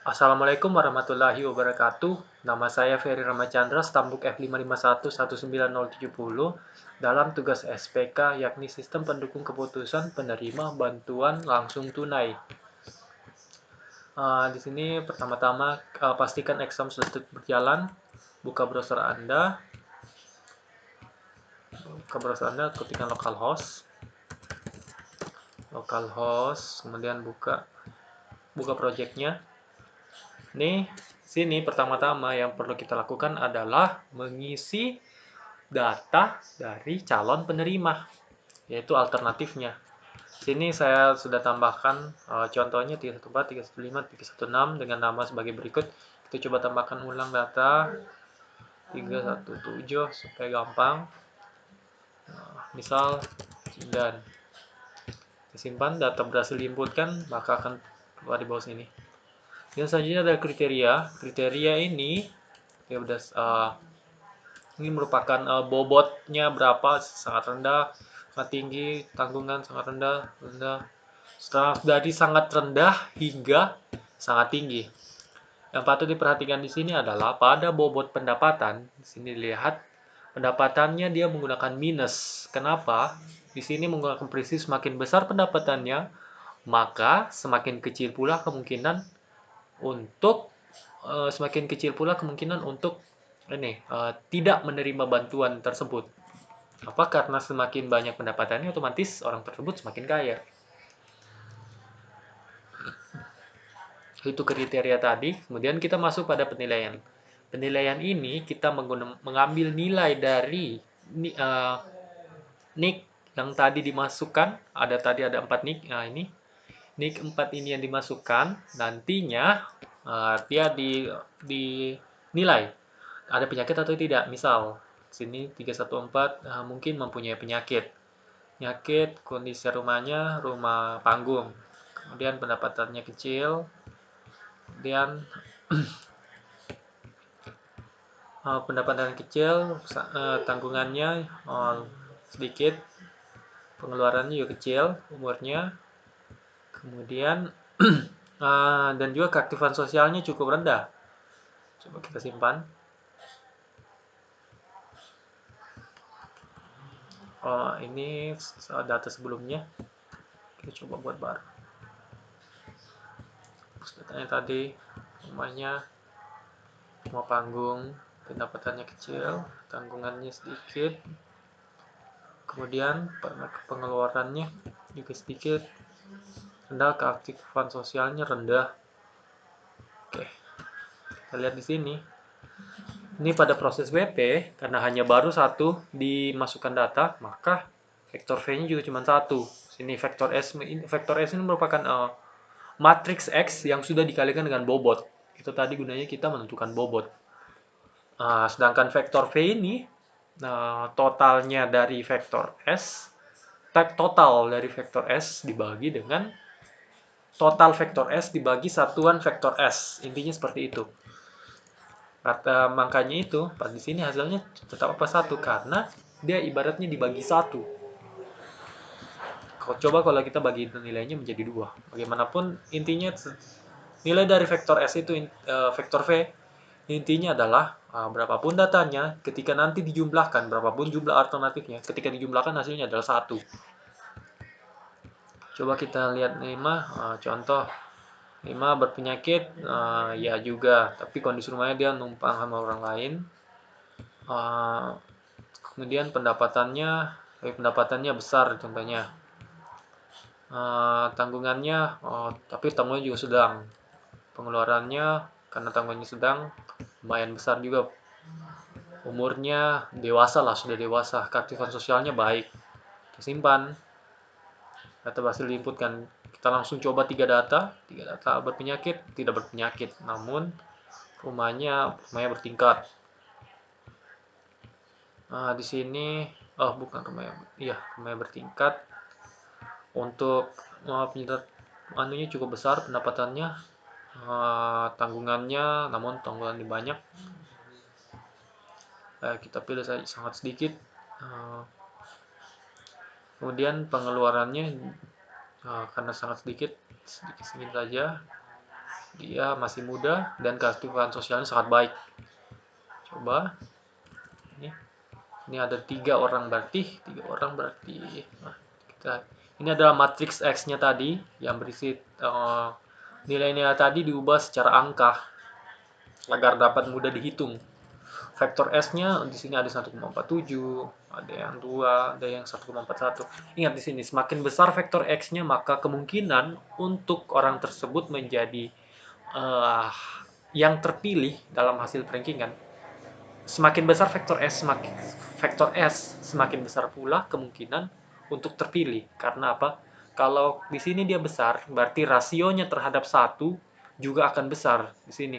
Assalamualaikum warahmatullahi wabarakatuh. Nama saya Ferry Ramachandra, stambuk F5511970 dalam tugas SPK yakni Sistem Pendukung Keputusan Penerima Bantuan Langsung Tunai. Di sini pertama-tama pastikan exam sudah berjalan. Buka browser Anda, ketikkan localhost, kemudian buka projectnya. Nih, sini pertama-tama yang perlu kita lakukan adalah mengisi data dari calon penerima, yaitu alternatifnya. Sini saya sudah tambahkan contohnya 314, 315, 316 dengan nama sebagai berikut. Kita coba tambahkan ulang data 317 supaya gampang. Misal dan simpan data berhasil diinputkan, maka akan keluar di bawah sini. Dan selanjutnya ada kriteria. Kriteria ini ya udah ini merupakan bobotnya berapa, sangat rendah, sangat tinggi, tanggungan sangat rendah, dari sangat rendah hingga sangat tinggi. Yang patut diperhatikan di sini adalah pada bobot pendapatan. Di sini dilihat pendapatannya dia menggunakan minus. Kenapa? Di sini menggunakan prinsip semakin besar pendapatannya, maka semakin kecil pula kemungkinan untuk tidak menerima bantuan tersebut. Apa? Karena semakin banyak pendapatannya, otomatis orang tersebut semakin kaya. Itu kriteria tadi. Kemudian kita masuk pada penilaian. Penilaian ini kita mengambil nilai dari nick yang tadi dimasukkan. Tadi ada 4 nick. Nah, ini nick 4 ini yang dimasukkan, nantinya dia dinilai ada penyakit atau tidak. Misal sini 314 mungkin mempunyai penyakit, kondisi rumahnya rumah panggung, kemudian pendapatannya kecil, kemudian pendapatan kecil, tanggungannya sedikit, pengeluarannya juga kecil, umurnya, kemudian dan juga keaktifan sosialnya cukup rendah. Coba kita simpan. Ini data sebelumnya. Kita coba buat baru. Datanya tadi, rumah panggung, pendapatannya kecil, tanggungannya sedikit, kemudian pengeluarannya juga sedikit, rendah, keaktifan sosialnya rendah. Oke, kita lihat di sini. Ini pada proses WP, karena hanya baru satu dimasukkan data, maka vektor V-nya juga cuma satu. Sini vektor S ini merupakan matriks X yang sudah dikalikan dengan bobot. Itu tadi gunanya kita menentukan bobot. Sedangkan vektor V ini totalnya dari vektor S, total dari vektor S dibagi dengan total vektor S dibagi satuan vektor S. Intinya seperti itu. Makanya itu, di sini hasilnya tetap satu karena dia ibaratnya dibagi satu. Coba kalau kita bagi nilainya menjadi dua. Bagaimanapun intinya nilai dari vektor S itu vektor V intinya adalah berapapun datanya, ketika nanti dijumlahkan, berapapun jumlah alternatifnya, ketika dijumlahkan hasilnya adalah satu. Coba kita lihat 5 contoh. 5 berpenyakit, ya juga, tapi kondisi rumahnya dia numpang sama orang lain. Kemudian pendapatannya besar contohnya. Tanggungannya, tapi tanggungannya juga sedang. Pengeluarannya karena tanggungannya sedang, lumayan besar juga. Umurnya dewasa lah, sudah dewasa. Keaktifan sosialnya baik. Kita simpan. Data berhasil diinputkan. Kita langsung coba 3 data berpenyakit, tidak berpenyakit, namun rumahnya bertingkat. Di sini bukan rumahnya bertingkat. Untuk penyakit cukup besar pendapatannya, tanggungannya, namun tanggungannya banyak. Kita pilih saja sangat sedikit. Kemudian pengeluarannya karena sangat sedikit saja. dia masih muda dan keaktifan sosialnya sangat baik. Coba ini ada 3 orang berarti ini adalah matriks X-nya tadi yang berisi nilai-nilai tadi diubah secara angka agar dapat mudah dihitung. Vektor S-nya di sini ada 1,47, ada yang 2, ada yang 1,41. Ingat di sini semakin besar vektor X-nya maka kemungkinan untuk orang tersebut menjadi yang terpilih dalam hasil rankingan. Semakin besar vektor S, semakin besar pula kemungkinan untuk terpilih. Karena apa? Kalau di sini dia besar, berarti rasionya terhadap 1 juga akan besar di sini.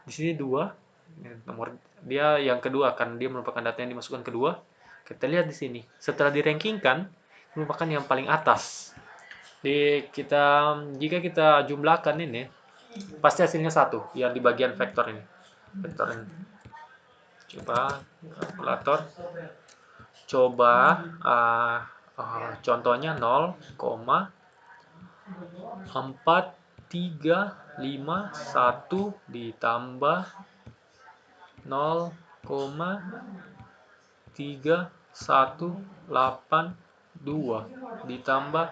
Di sini 2, nomor dia yang kedua kan, dia merupakan data yang dimasukkan kedua. Kita lihat di sini. Setelah dirankingkan, merupakan yang paling atas. Jika kita jumlahkan ini, pasti hasilnya 1 yang di bagian vektor ini. Coba kalkulator. Coba contohnya 0,4351 ditambah 0,3182 ditambah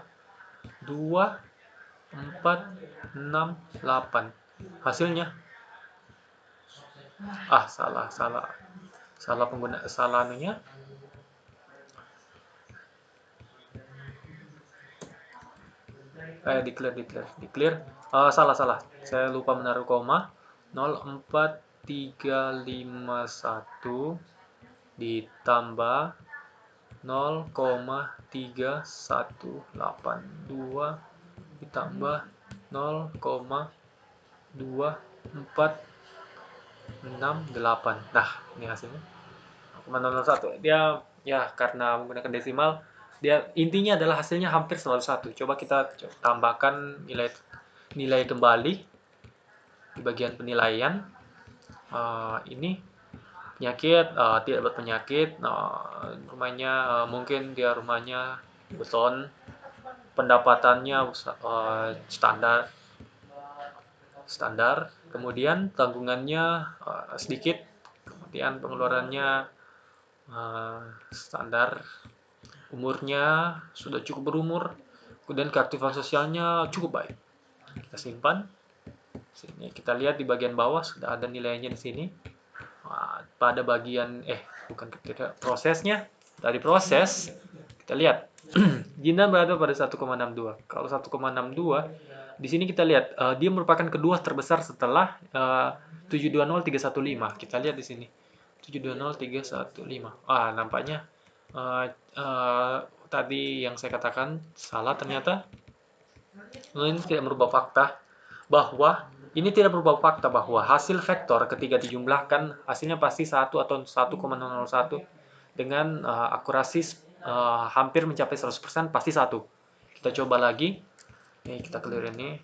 2468. Hasilnya salah pengguna, salah anunya. Declare. Salah. Saya lupa menaruh koma. 0,4351 ditambah 0,3182 ditambah 0,2468. Nah, ini hasilnya 0,001. Dia karena menggunakan desimal, dia intinya adalah hasilnya hampir selalu 1. Coba kita tambahkan nilai kembali di bagian penilaian. Ini penyakit, tidak berpenyakit, rumahnya mungkin dia rumahnya beton, pendapatannya standar, kemudian tanggungannya sedikit, kemudian pengeluarannya standar, umurnya sudah cukup berumur, kemudian keaktifan sosialnya cukup baik. Kita simpan. Sini kita lihat di bagian bawah sudah ada nilainya di sini. Pada bagian prosesnya, dari proses kita lihat Jindan berada pada 1,62. Kalau 1,62 di sini kita lihat dia merupakan kedua terbesar setelah 720315. Kita lihat di sini 720315. Nampaknya tadi yang saya katakan salah ternyata. Ini tidak merubah fakta bahwa hasil vektor ketika dijumlahkan hasilnya pasti 1 atau 1,001 dengan akurasi hampir mencapai 100%, pasti 1. Kita coba lagi. Kita clear ini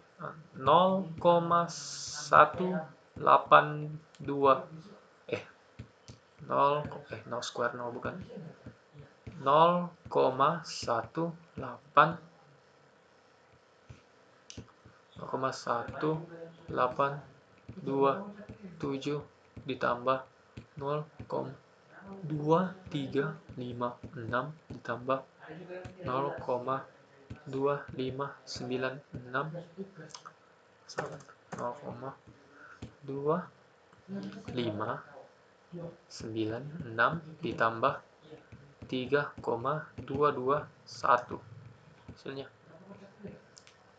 0,182 0 square 0 bukan 0,1827 ditambah 0,2356 ditambah 0,2596 ditambah 3,221. Hasilnya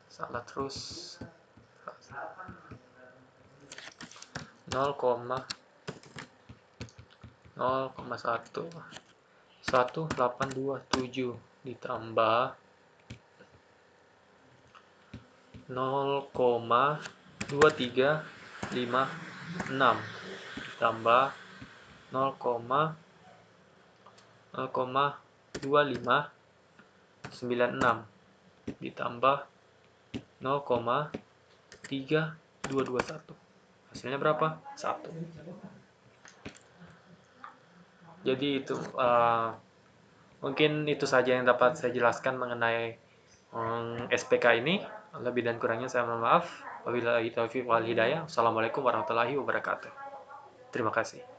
salah terus. 0,1827 ditambah 0,2356 ditambah 0,2596 ditambah 0,3221. Hasilnya berapa? 1. Jadi itu mungkin itu saja yang dapat saya jelaskan mengenai SPK ini. Lebih dan kurangnya saya mohon maaf. Wabillahi taufiq wal hidayah. Assalamualaikum warahmatullahi wabarakatuh. Terima kasih.